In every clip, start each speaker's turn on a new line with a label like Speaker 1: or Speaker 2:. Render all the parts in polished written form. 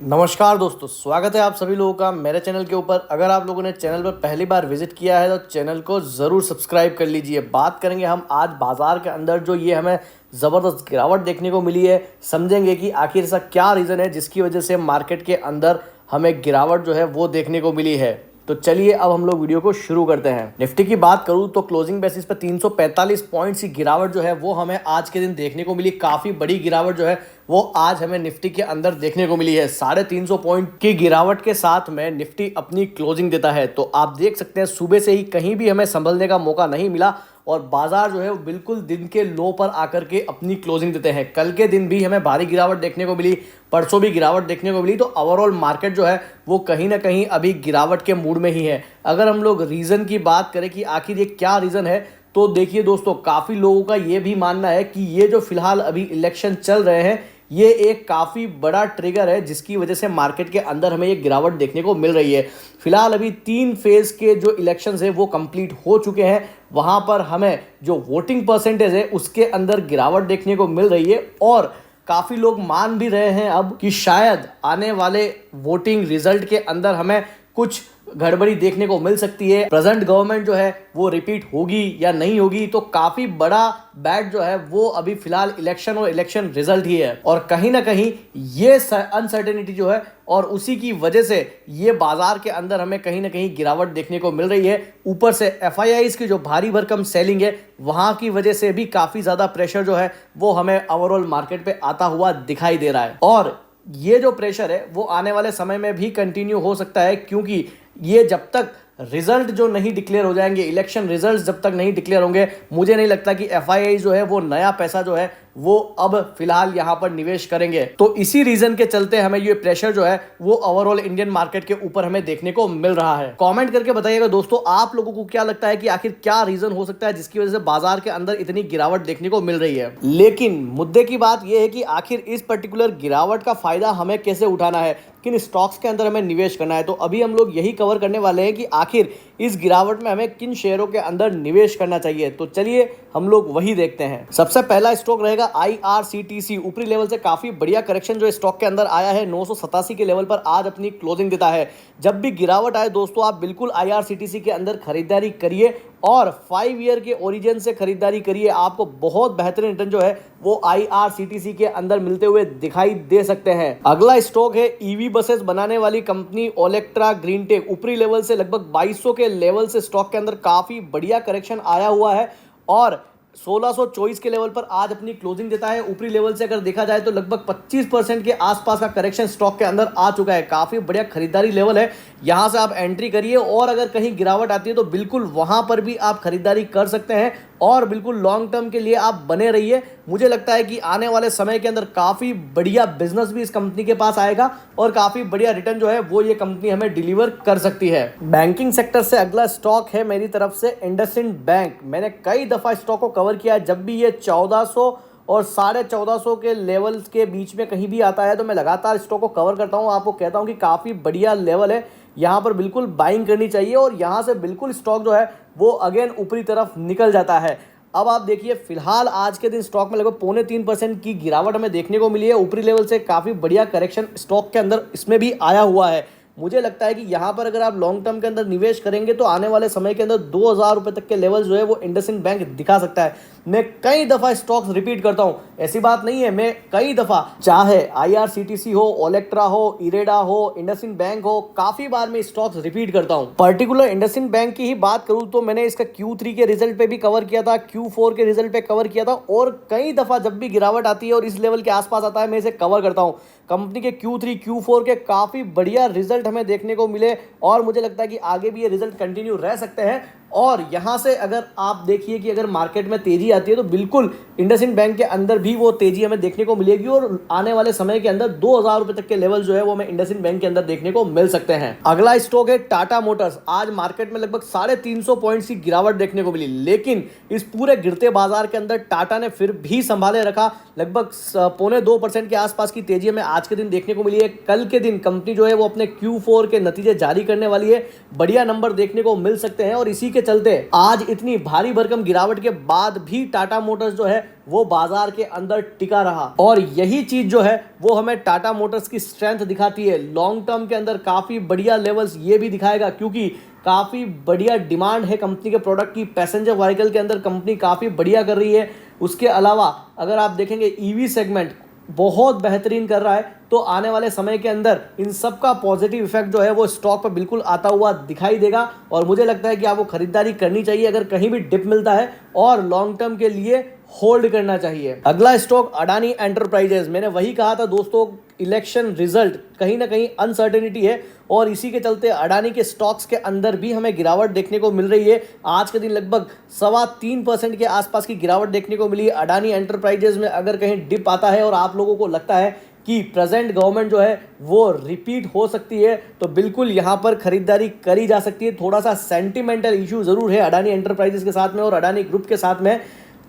Speaker 1: नमस्कार दोस्तों, स्वागत है आप सभी लोगों का मेरे चैनल के ऊपर। अगर आप लोगों ने चैनल पर पहली बार विजिट किया है तो चैनल को ज़रूर सब्सक्राइब कर लीजिए। बात करेंगे हम आज बाज़ार के अंदर जो ये हमें ज़बरदस्त गिरावट देखने को मिली है, समझेंगे कि आखिर ऐसा क्या रीज़न है जिसकी वजह से मार्केट के अंदर हमें गिरावट जो है वो देखने को मिली है। तो चलिए अब हम लोग वीडियो को शुरू करते हैं। निफ्टी की बात करूं तो क्लोजिंग बेसिस पे 345 पॉइंट्स की गिरावट जो है वो हमें आज के दिन देखने को मिली। काफ़ी बड़ी गिरावट जो है वो आज हमें निफ्टी के अंदर देखने को मिली है। 350 पॉइंट की गिरावट के साथ में निफ्टी अपनी क्लोजिंग देता है। तो आप देख सकते हैं सुबह से ही कहीं भी हमें संभलने का मौका नहीं मिला और बाजार जो है वो बिल्कुल दिन के लो पर आकर के अपनी क्लोजिंग देते हैं। कल के दिन भी हमें भारी गिरावट देखने को मिली, परसों भी गिरावट देखने को मिली। तो ओवरऑल मार्केट जो है वो कहीं ना कहीं अभी गिरावट के मूड में ही है। अगर हम लोग रीज़न की बात करें कि आखिर ये क्या रीज़न है, तो देखिए दोस्तों, काफ़ी लोगों का ये भी मानना है कि ये जो फिलहाल अभी इलेक्शन चल रहे हैं ये एक काफ़ी बड़ा ट्रिगर है जिसकी वजह से मार्केट के अंदर हमें ये गिरावट देखने को मिल रही है। फिलहाल अभी 3 फेज़ के जो इलेक्शंस है वो कंप्लीट हो चुके हैं। वहाँ पर हमें जो वोटिंग परसेंटेज है उसके अंदर गिरावट देखने को मिल रही है और काफ़ी लोग मान भी रहे हैं अब कि शायद आने वाले वोटिंग रिजल्ट के अंदर हमें कुछ गड़बड़ी देखने को मिल सकती है। प्रेजेंट गवर्नमेंट जो है वो रिपीट होगी या नहीं होगी, तो काफी बड़ा बैट जो है वो अभी फिलहाल इलेक्शन और इलेक्शन रिजल्ट ही है। और कहीं ना कहीं ये अनसर्टेनिटी जो है और उसी की वजह से ये बाजार के अंदर हमें कहीं ना कहीं गिरावट देखने को मिल रही है। ऊपर से एफआईआईज की जो भारी भरकम सेलिंग है वहां की वजह से भी काफी ज्यादा प्रेशर जो है वो हमें ओवरऑल मार्केट पे आता हुआ दिखाई दे रहा है। और ये जो प्रेशर है वो आने वाले समय में भी कंटिन्यू हो सकता है, क्योंकि ये जब तक रिजल्ट जो नहीं डिक्लेयर हो जाएंगे, इलेक्शन रिजल्ट्स जब तक नहीं डिक्लेयर होंगे, मुझे नहीं लगता कि एफआईआई जो है वो नया पैसा जो है वो अब फिलहाल यहां पर निवेश करेंगे। तो इसी रीजन के चलते हमें ये प्रेशर जो है वो ओवरऑल इंडियन मार्केट के ऊपर हमें देखने को मिल रहा है। कमेंट करके बताइएगा दोस्तों, आप लोगों को क्या लगता है कि आखिर क्या रीजन हो सकता है जिसकी वजह से बाजार के अंदर इतनी गिरावट देखने को मिल रही है। लेकिन मुद्दे की बात यह है कि आखिर इस पर्टिकुलर गिरावट का फायदा हमें कैसे उठाना है, किन स्टॉक्स के अंदर हमें निवेश करना है। तो अभी हम लोग यही कवर करने वाले हैं कि आखिर इस गिरावट में हमें किन शेयरों के अंदर निवेश करना चाहिए। तो चलिए हम लोग वही देखते हैं। सबसे पहला स्टॉक रहेगा IRCTC। ऊपरी लेवल से काफी बढ़िया करेक्शन जो स्टॉक के अंदर आया है, 987 के लेवल पर आज अपनी क्लोजिंग देता है। जब भी गिरावट आए दोस्तों, आप बिल्कुल IRCTC के अंदर खरीदारी करिए और 5 ईयर के ओरिजिन से खरीदारी करिए। आपको बहुत बेहतरीन रिटर्न जो है वो IRCTC के अंदर मिलते हुए दिखाई दे सकते हैं। अगला स्टॉक है ईवी बसेस बनाने वाली कंपनी ओलेक्ट्रा ग्रीन टेक। ऊपरी लेवल से लगभग 2200 के लेवल से स्टॉक के अंदर काफी बढ़िया करेक्शन आया हुआ है और 1624 के लेवल पर आज अपनी क्लोजिंग देता है। ऊपरी लेवल से अगर देखा जाए तो लगभग 25% के आसपास का करेक्शन स्टॉक के अंदर आ चुका है। काफी बढ़िया खरीदारी लेवल है, यहां से आप एंट्री करिए और अगर कहीं गिरावट आती है तो बिल्कुल वहां पर भी आप खरीदारी कर सकते हैं और बिल्कुल लॉन्ग टर्म के लिए आप बने रहिए। मुझे लगता है कि आने वाले समय के अंदर काफी बढ़िया बिजनेस भी इस कंपनी के पास आएगा और काफी बढ़िया रिटर्न जो है वो ये कंपनी हमें डिलीवर कर सकती है। बैंकिंग सेक्टर से अगला स्टॉक है मेरी तरफ से इंडसइंड बैंक। मैंने कई दफा स्टॉक को कवर किया है। जब भी ये 1400 और 1450 के लेवल्स के बीच में कहीं भी आता है तो मैं लगातार स्टॉक को कवर करता हूं। आपको कहता हूं कि काफी बढ़िया लेवल है, यहाँ पर बिल्कुल बाइंग करनी चाहिए और यहाँ से बिल्कुल स्टॉक जो है वो अगेन ऊपरी तरफ निकल जाता है। अब आप देखिए फिलहाल आज के दिन स्टॉक में लगभग 3.25% की गिरावट हमें देखने को मिली है। ऊपरी लेवल से काफ़ी बढ़िया करेक्शन स्टॉक के अंदर इसमें भी आया हुआ है। मुझे लगता है कि यहाँ पर अगर आप लॉन्ग टर्म के अंदर निवेश करेंगे तो आने वाले समय के अंदर 2000 रुपये तक के लेवल जो है वो इंडसइंड बैंक दिखा सकता है। मैं कई दफ़ा स्टॉक्स रिपीट करता हूँ, ऐसी बात नहीं है, मैं कई दफ़ा, चाहे IRCTC हो, ओलेक्ट्रा हो, इरेडा हो, इंडसइंड बैंक हो, काफ़ी बार मैं स्टॉक्स रिपीट करता हूँ। पर्टिकुलर इंडसइंड बैंक की ही बात करूँ तो मैंने इसका Q3 के रिजल्ट पे भी कवर किया था, Q4 के रिजल्ट पे कवर किया था और कई दफ़ा जब भी गिरावट आती है और इस लेवल के आसपास आता है मैं इसे कवर करता हूँ। कंपनी के Q3 Q4 के काफ़ी बढ़िया रिजल्ट हमें देखने को मिले और मुझे लगता है कि आगे भी ये रिजल्ट कंटिन्यू रह सकते हैं। और यहाँ से अगर आप देखिए कि अगर मार्केट में तेजी आती है तो बिल्कुल इंडसइंड बैंक के अंदर भी वो तेजी हमें देखने को मिलेगी और आने वाले समय के अंदर 2000 रुपए तक के लेवल जो है वो हमें इंडसइंड बैंक के अंदर देखने को मिल सकते हैं। अगला स्टॉक है टाटा मोटर्स। आज मार्केट में लगभग 350 पॉइंट्स की गिरावट देखने को मिली, लेकिन इस पूरे गिरते बाजार के अंदर टाटा ने फिर भी संभाले रखा। लगभग 2.25% के आसपास की तेजी हमें आज के दिन देखने को मिली है। कल के दिन कंपनी जो है वो अपने Q4 के नतीजे जारी करने वाली है, बढ़िया नंबर देखने को मिल सकते हैं और इसी के के चलते आज इतनी भारी भरकम गिरावट के बाद भी टाटा मोटर्स जो है वो बाजार के अंदर टिका रहा और यही चीज जो है वो हमें टाटा मोटर्स की स्ट्रेंथ दिखाती है। लॉन्ग टर्म के अंदर काफी बढ़िया लेवल्स ये भी दिखाएगा क्योंकि काफी बढ़िया डिमांड है कंपनी के प्रोडक्ट की। पैसेंजर व्हीकल के अंदर कंपनी काफी बढ़िया कर रही है। उसके अलावा अगर आप देखेंगे ईवी सेगमेंट बहुत बेहतरीन कर रहा है, तो आने वाले समय के अंदर इन सब का पॉजिटिव इफेक्ट जो है वो स्टॉक पर बिल्कुल आता हुआ दिखाई देगा और मुझे लगता है कि आपको खरीदारी करनी चाहिए अगर कहीं भी डिप मिलता है और लॉन्ग टर्म के लिए होल्ड करना चाहिए। अगला स्टॉक अडानी एंटरप्राइजेज। मैंने वही कहा था दोस्तों, इलेक्शन रिजल्ट कहीं ना कहीं अनसर्टेनिटी है और इसी के चलते अडानी के स्टॉक्स के अंदर भी हमें गिरावट देखने को मिल रही है। आज के दिन लगभग 3.25% के आसपास की गिरावट देखने को मिली है अडानी एंटरप्राइजेज में। अगर कहीं डिप आता है और आप लोगों को लगता है कि प्रेजेंट गवर्नमेंट जो है वो रिपीट हो सकती है तो बिल्कुल यहां पर खरीदारी करी जा सकती है। थोड़ा सा सेंटिमेंटल इशू जरूर है अडानी एंटरप्राइजेज के साथ में और अडानी ग्रुप के साथ में।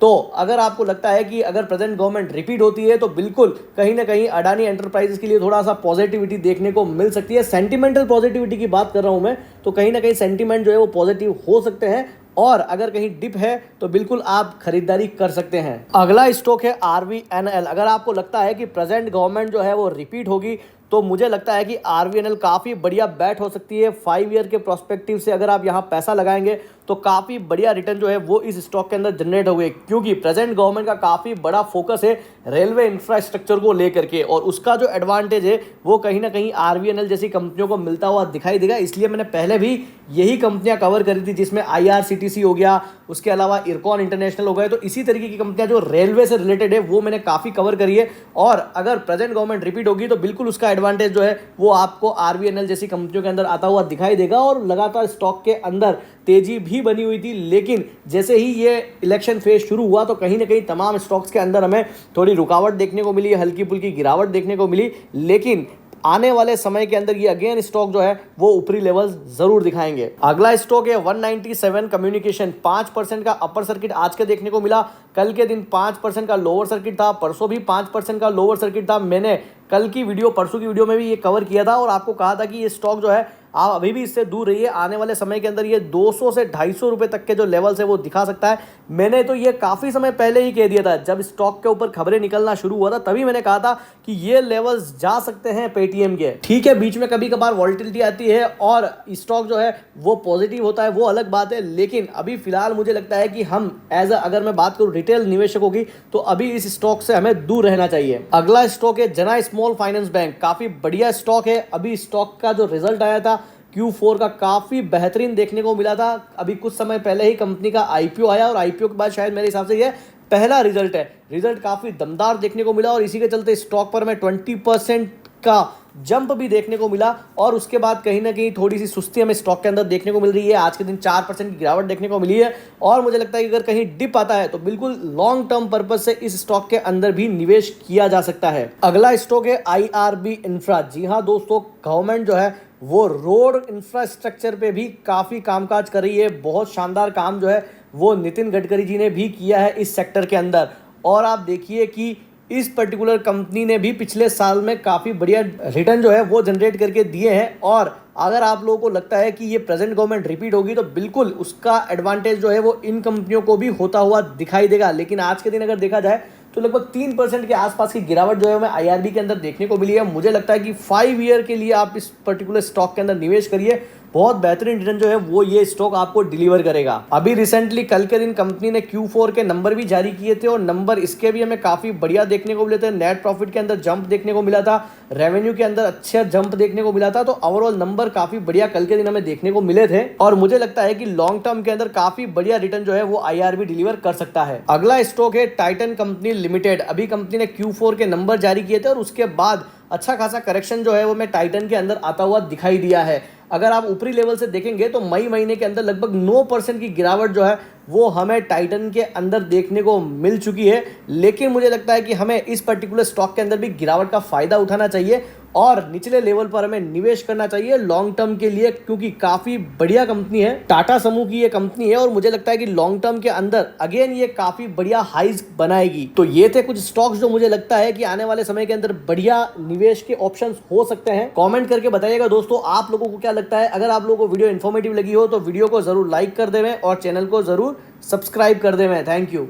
Speaker 1: तो अगर आपको लगता है कि अगर प्रेजेंट गवर्नमेंट रिपीट होती है तो बिल्कुल कहीं ना कहीं अडानी एंटरप्राइजेस के लिए थोड़ा सा पॉजिटिविटी देखने को मिल सकती है। सेंटिमेंटल पॉजिटिविटी की बात कर रहा हूं मैं, तो कहीं ना कहीं सेंटिमेंट जो है वो पॉजिटिव हो सकते हैं और अगर कहीं डिप है तो बिल्कुल आप खरीदारी कर सकते हैं। अगला स्टॉक है आरवीएनएल। अगर आपको लगता है कि प्रेजेंट गवर्नमेंट जो है वो रिपीट होगी तो मुझे लगता है कि आरवीएनएल काफ़ी बढ़िया बैट हो सकती है। 5 ईयर के प्रोस्पेक्टिव से अगर आप यहाँ पैसा लगाएंगे तो काफ़ी बढ़िया रिटर्न जो है वो इस स्टॉक के अंदर जनरेट होंगे क्योंकि प्रेजेंट गवर्नमेंट का काफ़ी बड़ा फोकस है रेलवे इंफ्रास्ट्रक्चर को लेकर के और उसका जो एडवांटेज है वो कहीं ना कहीं आरवीएनएल जैसी कंपनियों को मिलता हुआ दिखाई देगा। इसलिए मैंने पहले भी यही कंपनियां कवर करी थी जिसमें आईआरसीटीसी हो गया, उसके अलावा इरकॉन इंटरनेशनल हो गए। तो इसी तरीके की कंपनियां जो रेलवे से रिलेटेड है वो मैंने काफ़ी कवर करी है और अगर प्रेजेंट गवर्नमेंट रिपीट होगी तो बिल्कुल उसका एडवांटेज जो है वो आपको आरवीएनएल जैसी कंपनियों के अंदर आता हुआ दिखाई देगा। और लगातार स्टॉक के अंदर तेजी भी बनी हुई थी, लेकिन जैसे ही ये इलेक्शन फेज शुरू हुआ तो कहीं ना कहीं तमाम स्टॉक्स के अंदर हमें थोड़ी रुकावट देखने को मिली, हल्की फुल्की गिरावट देखने को मिली। लेकिन आने वाले समय के अंदर ये अगेन स्टॉक जो है वो ऊपरी लेवल जरूर दिखाएंगे। अगला स्टॉक है 197 कम्युनिकेशन। 5% का अपर सर्किट आज के देखने को मिला। कल के दिन 5% का लोअर सर्किट था, परसों भी 5% का लोअर सर्किट था। मैंने कल की वीडियो, परसों की वीडियो में भी ये कवर किया था और आपको कहा था कि ये स्टॉक जो है आप अभी भी इससे दूर रहिए। आने वाले समय के अंदर ये 200 से 250 रुपए तक के जो लेवल्स है वो दिखा सकता है। मैंने तो ये काफ़ी समय पहले ही कह दिया था, जब स्टॉक के ऊपर खबरें निकलना शुरू हुआ था तभी मैंने कहा था कि ये लेवल्स जा सकते हैं पेटीएम के। ठीक है, बीच में कभी कभार वॉल्टिलिटी आती है और स्टॉक जो है वो पॉजिटिव होता है, वो अलग बात है। लेकिन अभी फिलहाल मुझे लगता है कि हम अगर मैं बात करूँ रिटेल निवेशकों की तो अभी इस स्टॉक से हमें दूर रहना चाहिए। अगला स्टॉक है जना स्मॉल फाइनेंस बैंक। काफ़ी बढ़िया स्टॉक है। अभी स्टॉक का जो रिजल्ट आया था Q4 का काफ़ी बेहतरीन देखने को मिला था। अभी कुछ समय पहले ही कंपनी का आईपीओ आया और आईपीओ के बाद शायद मेरे हिसाब से ये पहला रिजल्ट है। रिजल्ट काफ़ी दमदार देखने को मिला और इसी के चलते स्टॉक पर हमें 20% का जंप भी देखने को मिला और उसके बाद कहीं ना कहीं थोड़ी सी सुस्ती हमें स्टॉक के अंदर देखने को मिल रही है। आज के दिन 4% की गिरावट देखने को मिली है और मुझे लगता है कि अगर कहीं डिप आता है तो बिल्कुल लॉन्ग टर्म पर्पज से इस स्टॉक के अंदर भी निवेश किया जा सकता है। अगला स्टॉक है आईआरबी इंफ्रा। जी हाँ दोस्तों, गवर्नमेंट जो है वो रोड इंफ्रास्ट्रक्चर पे भी काफ़ी कामकाज कर रही है। बहुत शानदार काम जो है वो नितिन गडकरी जी ने भी किया है इस सेक्टर के अंदर। और आप देखिए कि इस पर्टिकुलर कंपनी ने भी पिछले साल में काफ़ी बढ़िया रिटर्न जो है वो जनरेट करके दिए हैं। और अगर आप लोगों को लगता है कि ये प्रेजेंट गवर्नमेंट रिपीट होगी तो बिल्कुल उसका एडवांटेज जो है वो इन कंपनियों को भी होता हुआ दिखाई देगा। लेकिन आज के दिन अगर देखा जाए तो लगभग 3% के आसपास की गिरावट जो है हमें आईआरबी के अंदर देखने को मिली है। मुझे लगता है कि 5 ईयर के लिए आप इस पर्टिकुलर स्टॉक के अंदर निवेश करिए, बहुत बेहतरीन रिटर्न जो है वो ये स्टॉक आपको डिलीवर करेगा। अभी रिसेंटली कल के दिन कंपनी ने Q4 के नंबर भी जारी किए थे और नंबर इसके भी हमें काफी बढ़िया देखने को मिले थे। नेट प्रॉफिट के अंदर जंप देखने को मिला था, रेवेन्यू के अंदर अच्छा जंप देखने को मिला था। तो ओवरऑल नंबर काफी बढ़िया कल के दिन हमें देखने को मिले थे और मुझे लगता है कि लॉन्ग टर्म के अंदर काफी बढ़िया रिटर्न जो है वो आईआरबी डिलीवर कर सकता है। अगला स्टॉक है टाइटन कंपनी लिमिटेड। अभी कंपनी ने Q4 के नंबर जारी किए थे और उसके बाद अच्छा खासा करेक्शन जो है वो मैं टाइटन के अंदर आता हुआ दिखाई दिया है। अगर आप ऊपरी लेवल से देखेंगे तो मई महीने के अंदर लगभग 9% की गिरावट जो है वो हमें टाइटन के अंदर देखने को मिल चुकी है। लेकिन मुझे लगता है कि हमें इस पर्टिकुलर स्टॉक के अंदर भी गिरावट का फायदा उठाना चाहिए और निचले लेवल पर हमें निवेश करना चाहिए लॉन्ग टर्म के लिए, क्योंकि काफी बढ़िया कंपनी है, टाटा समूह की ये कंपनी है और मुझे लगता है कि लॉन्ग टर्म के अंदर अगेन ये काफी बढ़िया हाइज बनाएगी। तो ये थे कुछ स्टॉक्स जो मुझे लगता है कि आने वाले समय के अंदर बढ़िया निवेश के ऑप्शंस हो सकते हैं। कमेंट करके बताइएगा दोस्तों आप लोगों को क्या लगता है। अगर आप लोगों को वीडियो इन्फॉर्मेटिव लगी हो तो वीडियो को जरूर लाइक कर देवें और चैनल को जरूर सब्सक्राइब कर देवें। Thank you.